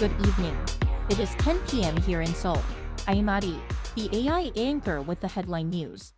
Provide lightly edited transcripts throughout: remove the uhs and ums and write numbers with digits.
Good evening. It is 10 p.m. here in Seoul. I am Ari, the AI anchor with the headline news.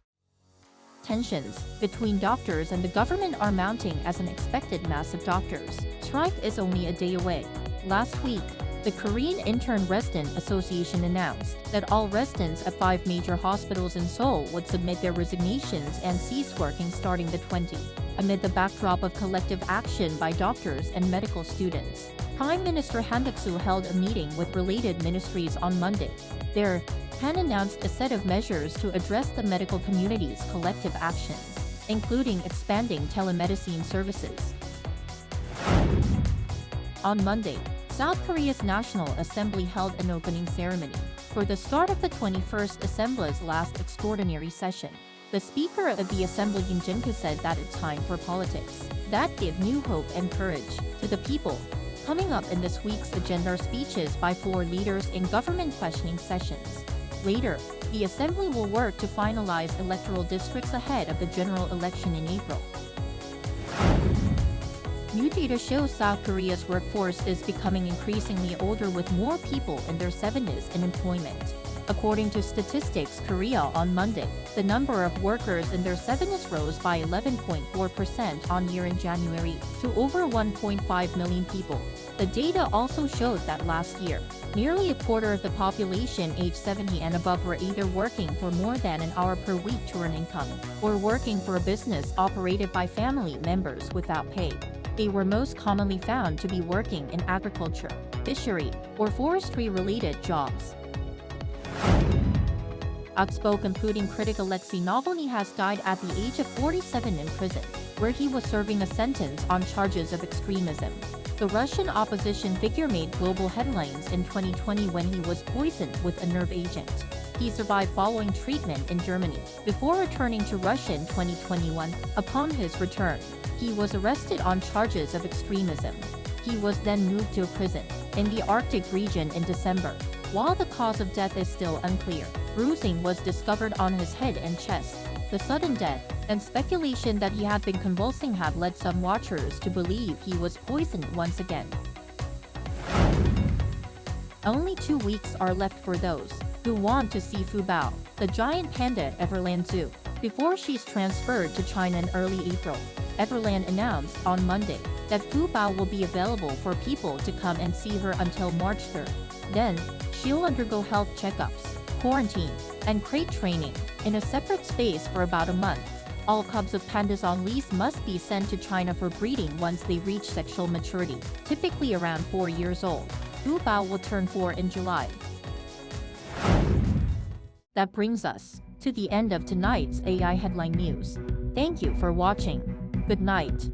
Tensions between doctors and the government are mounting as an expected massive doctors' strike is only a day away. Last week, the Korean Intern Resident Association announced that all residents at 5 major hospitals in Seoul would submit their resignations and cease working starting the 20th, amid the backdrop of collective action by doctors and medical students. Prime Minister Han Duck-soo held a meeting with related ministries on Monday. There, Han announced a set of measures to address the medical community's collective actions, including expanding telemedicine services. On Monday, South Korea's National Assembly held an opening ceremony for the start of the 21st Assembly's last extraordinary session. The Speaker of the Assembly Yoon Jin-kyu said that it's time for politics that give new hope and courage to the people. Coming up in this week's agenda are speeches by floor leaders in government questioning sessions. Later, the Assembly will work to finalize electoral districts ahead of the general election in April. New data shows South Korea's workforce is becoming increasingly older with more people in their 70s in employment. According to Statistics Korea on Monday, the number of workers in their 70s rose by 11.4% on year in January to over 1.5 million people. The data also showed that last year, nearly a quarter of the population aged 70 and above were either working for more than an hour per week to earn income, or working for a business operated by family members without pay. They were most commonly found to be working in agriculture, fishery, or forestry-related jobs. Outspoken Putin critic Alexei Navalny has died at the age of 47 in prison, where he was serving a sentence on charges of extremism. The Russian opposition figure made global headlines in 2020 when he was poisoned with a nerve agent. He survived following treatment in Germany, before returning to Russia in 2021. Upon his return, he was arrested on charges of extremism. He was then moved to a prison in the Arctic region in December. While the cause of death is still unclear, bruising was discovered on his head and chest. The sudden death and speculation that he had been convulsing had led some watchers to believe he was poisoned once again. Only 2 weeks are left for those who want to see Fu Bao, the giant panda at Everland Zoo, before she's transferred to China in early April. Everland announced on Monday that Fu Bao will be available for people to come and see her until March 3rd. Then, she'll undergo health checkups, quarantine, and crate training in a separate space for about a month. All cubs of pandas on lease must be sent to China for breeding once they reach sexual maturity, typically around 4 years old. Fu Bao will turn 4 in July. That brings us to the end of tonight's AI headline news. Thank you for watching. Good night.